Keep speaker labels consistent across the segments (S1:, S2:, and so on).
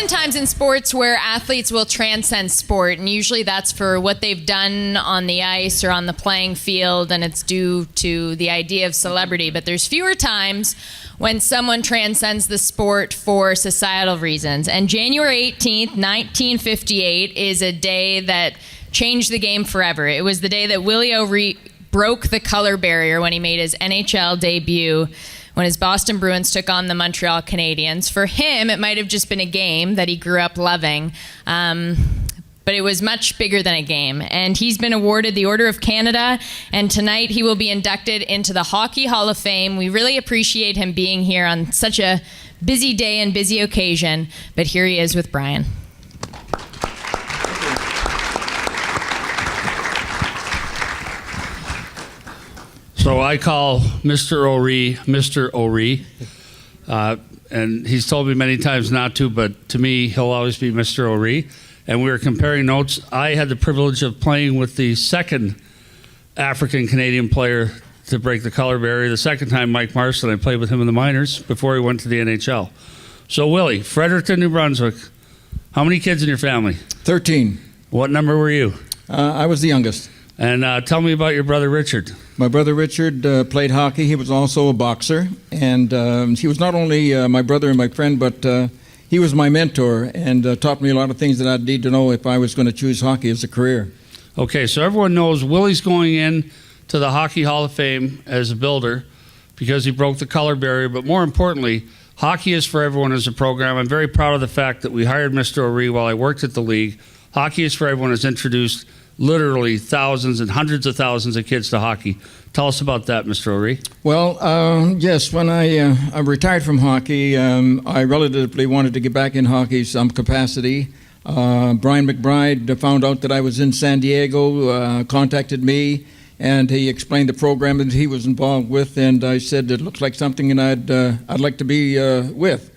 S1: oftentimes in sports where athletes will transcend sport, and usually that's for what they've done on the ice or on the playing field, and it's due to the idea of celebrity. But there's fewer times when someone transcends the sport for societal reasons. And January 18th, 1958 is a day that changed the game forever. It was the day that Willie O'Ree broke the color barrier when he made his NHL debut, when his Boston Bruins took on the Montreal Canadiens. For him, it might have just been a game that he grew up loving, but it was much bigger than a game. And he's been awarded the Order of Canada, and tonight he will be inducted into the Hockey Hall of Fame. We really appreciate him being here on such a busy day and busy occasion, but here he is with Brian.
S2: So I call Mr. O'Ree Mr. O'Ree, and he's told me many times not to, but to me, he'll always be Mr. O'Ree. And we were comparing notes. I had the privilege of playing with the second African-Canadian player to break the color barrier. The second time, Mike Marston, I played with him in the minors before he went to the NHL. So Willie, Fredericton, New Brunswick, how many kids in your family?
S3: 13.
S2: What number were you?
S3: I was the youngest.
S2: And tell me about your brother Richard.
S3: My brother Richard played hockey. He was also a boxer. And he was not only my brother and my friend, but he was my mentor and taught me a lot of things that I'd need to know if I was going to choose hockey as a career.
S2: Okay, so everyone knows Willie's going in to the Hockey Hall of Fame as a builder because he broke the color barrier. But more importantly, Hockey is for Everyone as a program. I'm very proud of the fact that we hired Mr. O'Ree while I worked at the league. Hockey is for Everyone has introduced literally thousands and hundreds of thousands of kids to hockey. Tell us about that, Mr. O'Ree.
S3: Well, yes, when I retired from hockey, I relatively wanted to get back in hockey some capacity. Brian McBride found out that I was in San Diego, contacted me, and he explained the program that he was involved with, and I said it looks like something that I'd like to be with.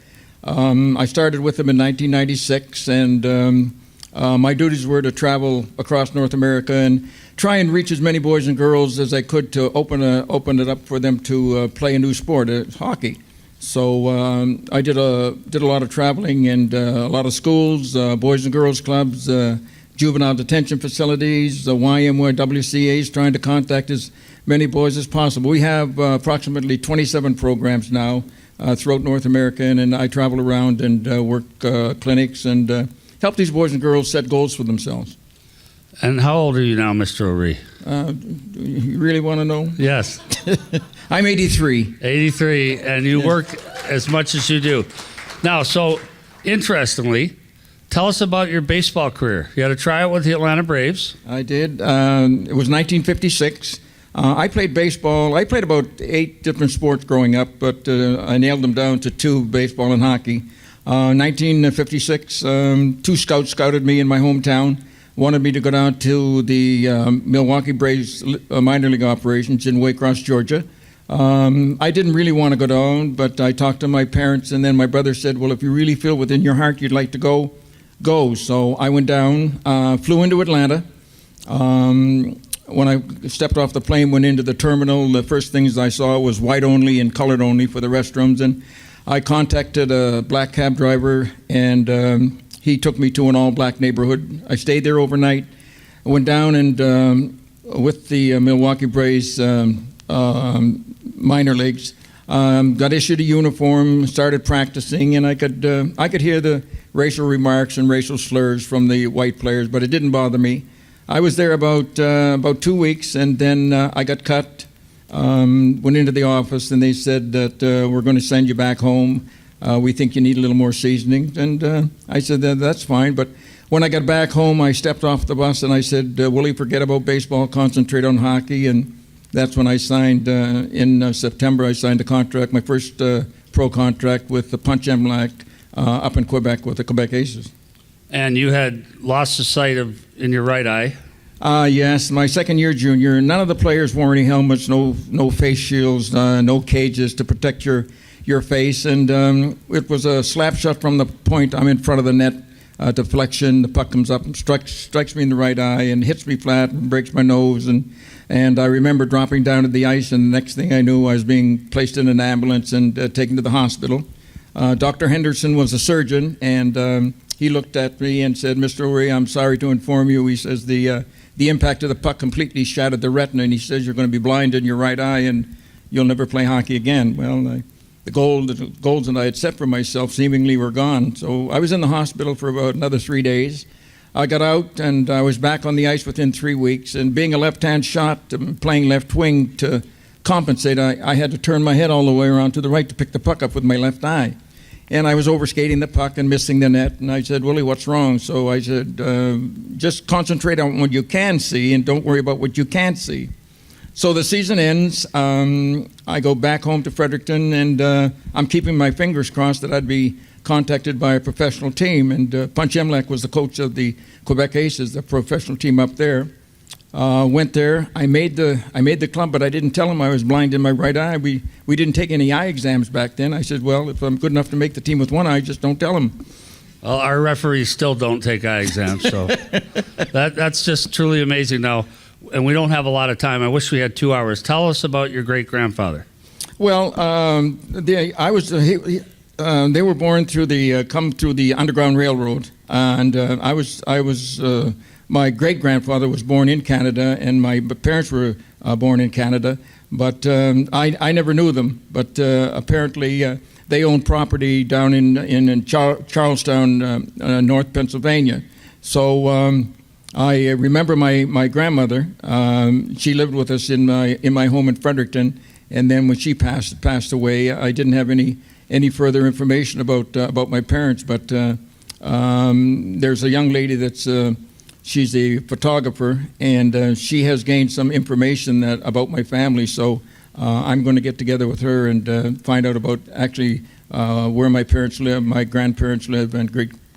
S3: I started with him in 1996, and my duties were to travel across North America and try and reach as many boys and girls as I could to open it up for them to play a new sport, hockey. So I did a lot of traveling and a lot of schools, boys and girls clubs, juvenile detention facilities, the YMWCAs, trying to contact as many boys as possible. We have approximately 27 programs now throughout North America, and I travel around and work clinics and help these boys and girls set goals for themselves.
S2: And how old are you now, Mr. O'Ree?
S3: You really want to know?
S2: Yes.
S3: I'm 83.
S2: 83, and you work as much as you do. Now, so interestingly, tell us about your baseball career. You had a tryout with the Atlanta Braves.
S3: I did. It was 1956. I played baseball. I played about 8 different sports growing up, but I nailed them down to 2, baseball and hockey. 1956, 2 scouts scouted me in my hometown, wanted me to go down to the Milwaukee Braves minor league operations in Waycross, Georgia. I didn't really want to go down, but I talked to my parents, and then my brother said, well, if you really feel within your heart you'd like to go, go. So I went down, flew into Atlanta. When I stepped off the plane, went into the terminal, the first things I saw was white only and colored only for the restrooms, and I contacted a black cab driver, and he took me to an all-black neighborhood. I stayed there overnight. I went down and with the Milwaukee Braves minor leagues, got issued a uniform, started practicing, and I could hear the racial remarks and racial slurs from the white players, but it didn't bother me. I was there about 2 weeks, and then I got cut. Went into the office, and they said that we're going to send you back home. We think you need a little more seasoning. And I said, that's fine. But when I got back home, I stepped off the bus, and I said, Willie, forget about baseball, concentrate on hockey. And that's when I signed, in September, I signed a contract, my first pro contract with the Punch Emlac up in Quebec with the Quebec Aces.
S2: And you had lost the sight in your right eye.
S3: Yes, my second year junior. None of the players wore any helmets, no face shields, no cages to protect your face. And it was a slap shot from the point. I'm in front of the net, deflection. The puck comes up and strikes me in the right eye and hits me flat and breaks my nose. And I remember dropping down to the ice, and the next thing I knew, I was being placed in an ambulance and taken to the hospital. Dr. Henderson was a surgeon, and he looked at me and said, "Mr. O'Ree, I'm sorry to inform you," he says, the impact of the puck completely shattered the retina, and he says, "You're going to be blind in your right eye, and you'll never play hockey again." Well, the goals that I had set for myself seemingly were gone. So I was in the hospital for about another 3 days. I got out, and I was back on the ice within 3 weeks. And being a left-hand shot, playing left wing, to compensate, I had to turn my head all the way around to the right to pick the puck up with my left eye. And I was overskating the puck and missing the net. And I said, "Willie, what's wrong?" So I said, "Just concentrate on what you can see and don't worry about what you can't see." So the season ends. I go back home to Fredericton, and I'm keeping my fingers crossed that I'd be contacted by a professional team. And Punch Emlak was the coach of the Quebec Aces, the professional team up there. Went there. I made the club, but I didn't tell him I was blind in my right eye. We didn't take any eye exams back then. I said, "Well, if I'm good enough to make the team with one eye, just don't tell him."
S2: Well, our referees still don't take eye exams, so that's just truly amazing. Now, and we don't have a lot of time. I wish we had 2 hours. Tell us about your great-grandfather.
S3: Well, they were born through the Underground Railroad, and my great-grandfather was born in Canada, and my parents were born in Canada, but I never knew them. But apparently they owned property down in Charlestown, North Pennsylvania. So I remember my grandmother. She lived with us in my home in Fredericton, and then when she passed away, I didn't have any further information about my parents. But there's a young lady that's she's a photographer, and she has gained some information about my family. So I'm going to get together with her and find out about actually where my parents live, my grandparents live, and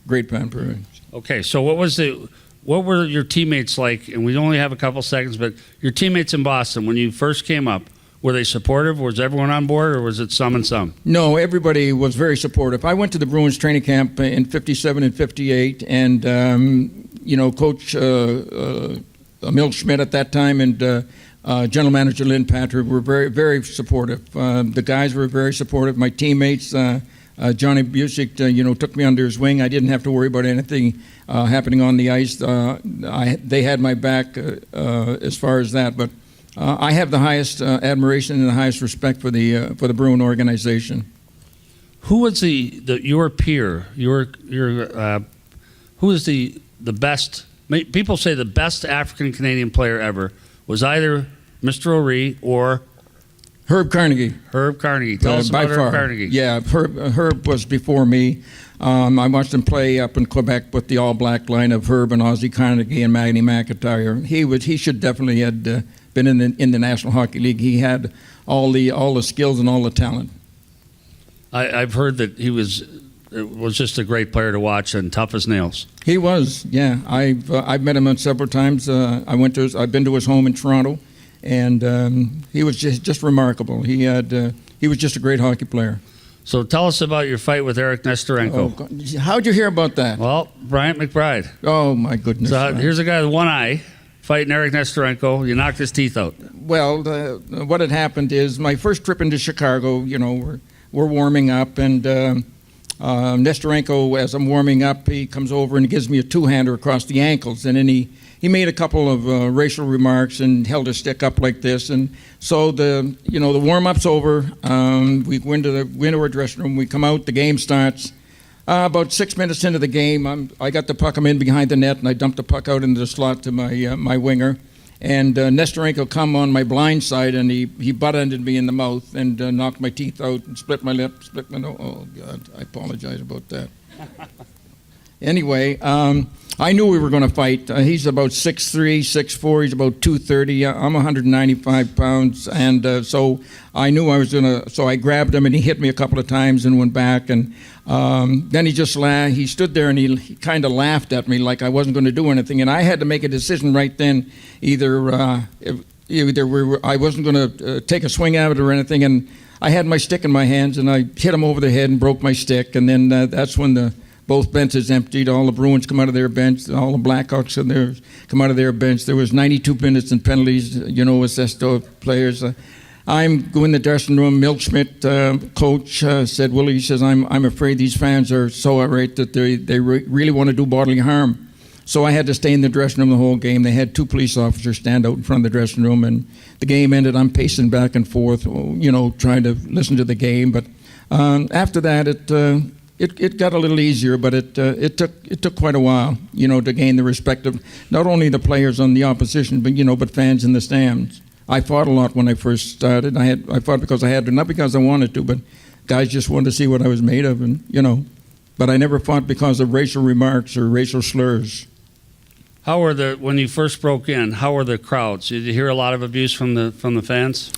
S3: great-grandparents.
S2: Okay, so what were your teammates like? And we only have a couple seconds, but your teammates in Boston, when you first came up, were they supportive? Was everyone on board, or was it some and some?
S3: No, everybody was very supportive. I went to the Bruins training camp in 57 and 58, and Coach Emil Schmidt at that time and General Manager Lynn Patrick were very, very supportive. The guys were very supportive. My teammates, Johnny Busick, took me under his wing. I didn't have to worry about anything happening on the ice. They had my back as far as that. But I have the highest admiration and the highest respect for the Bruin organization.
S2: Who was your peer? Who was the best? People say the best African Canadian player ever was either Mr. O'Ree or
S3: Herb Carnegie.
S2: Herb Carnegie. Tell us about Herb Carnegie.
S3: Yeah, Herb was before me. I watched him play up in Quebec with the All Black line of Herb and Ozzie Carnegie and Manny McIntyre. He should definitely had been in the National Hockey League. He had all the skills and all the talent.
S2: I've heard that it was just a great player to watch and tough as nails.
S3: He was, yeah. I've met him several times. I've been to his home in Toronto, and he was just remarkable. He was just a great hockey player.
S2: So tell us about your fight with Eric Nestorenko.
S3: Oh, how'd you hear about that?
S2: Well, Bryant McBride.
S3: Oh my goodness!
S2: So here's a guy with one eye fighting Eric Nestorenko. You knocked his teeth out.
S3: Well, what had happened is my first trip into Chicago. We're warming up, and Nestorenko, as I'm warming up, he comes over and gives me a two-hander across the ankles, and then he made a couple of racial remarks and held his stick up like this, and so the warm-up's over. We go into our dressing room. We come out. The game starts. About 6 minutes into the game, I got the puck. I'm in behind the net, and I dumped the puck out into the slot to my winger. And Nestorenko come on my blind side, and he butt-ended me in the mouth and knocked my teeth out and split my lip, split my nose. Oh, God, I apologize about that. Anyway, I knew we were going to fight. He's about 6'3", 6'4". He's about 230. I'm 195 pounds, and so I knew I was going to. So I grabbed him, and he hit me a couple of times and went back. And then he just laughed. He stood there, and he kind of laughed at me like I wasn't going to do anything. And I had to make a decision right then. Either I wasn't going to take a swing at it or anything. And I had my stick in my hands, and I hit him over the head and broke my stick. And then that's when both benches emptied. All the Bruins come out of their bench. All the Blackhawks come out of their bench. There was 92 minutes and penalties, assessed to players. I'm going in the dressing room. Milt Schmidt, coach, said, Willie, he says, I'm afraid these fans are so irate that they really want to do bodily harm. So I had to stay in the dressing room the whole game. They had 2 police officers stand out in front of the dressing room, and the game ended. I'm pacing back and forth, trying to listen to the game. But after that, it got a little easier, but it took quite a while, to gain the respect of not only the players on the opposition, but fans in the stands. I fought a lot when I first started. I fought because I had to, not because I wanted to, but guys just wanted to see what I was made of, and But I never fought because of racial remarks or racial slurs.
S2: When you first broke in, how were the crowds? Did you hear a lot of abuse from the fans?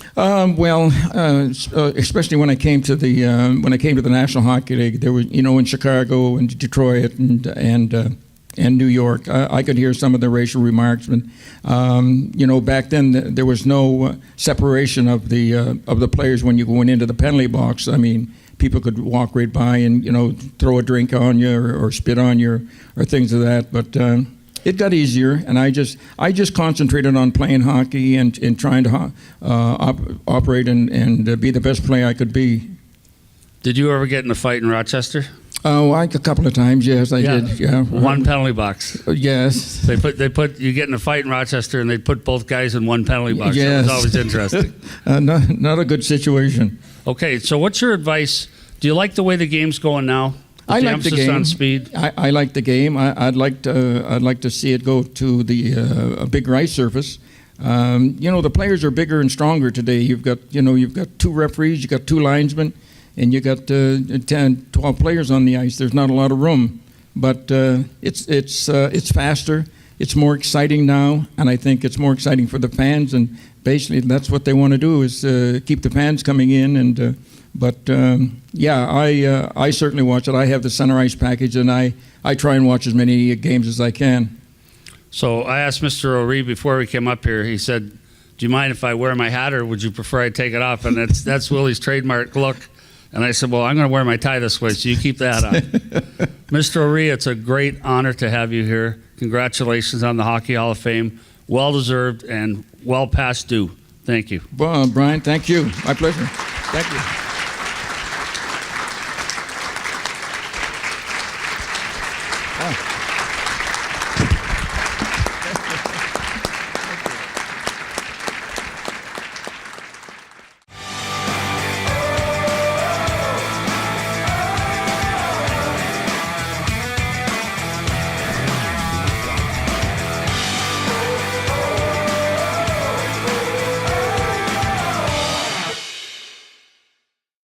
S3: Especially when I came to the National Hockey League, there was in Chicago and Detroit and New York, I could hear some of the racial remarks. And back then there was no separation of the players when you went into the penalty box. I mean, people could walk right by and throw a drink on you or spit on you or things of that. But it got easier, and I just concentrated on playing hockey and trying to operate and be the best player I could be.
S2: Did you ever get in a fight in Rochester?
S3: Oh, a couple of times, yes, I did. Yeah,
S2: one penalty box.
S3: Yes.
S2: They put you get in a fight in Rochester, and they put both guys in one penalty box.
S3: Yes.
S2: That was always interesting.
S3: Not a good situation.
S2: Okay, so what's your advice? Do you like the way the game's going now?
S3: I like the game.
S2: On speed.
S3: I like the game. I'd like to see it go to a bigger ice surface. The players are bigger and stronger today. You've got 2 referees, you've got 2 linesmen, and you got 10, 12 players on the ice. There's not a lot of room, but it's faster. It's more exciting now, and I think it's more exciting for the fans. And basically, that's what they want to do is keep the fans coming in. And I certainly watch it. I have the center ice package, and I try and watch as many games as I can.
S2: So I asked Mr. O'Ree before we came up here. He said, "Do you mind if I wear my hat, or would you prefer I take it off?" And that's Willie's trademark look. And I said, "Well, I'm going to wear my tie this way, so you keep that on." Mr. O'Ree, it's a great honor to have you here. Congratulations on the Hockey Hall of Fame. Well deserved and well past due. Thank you.
S3: Well, Brian, thank you. My pleasure. Thank you.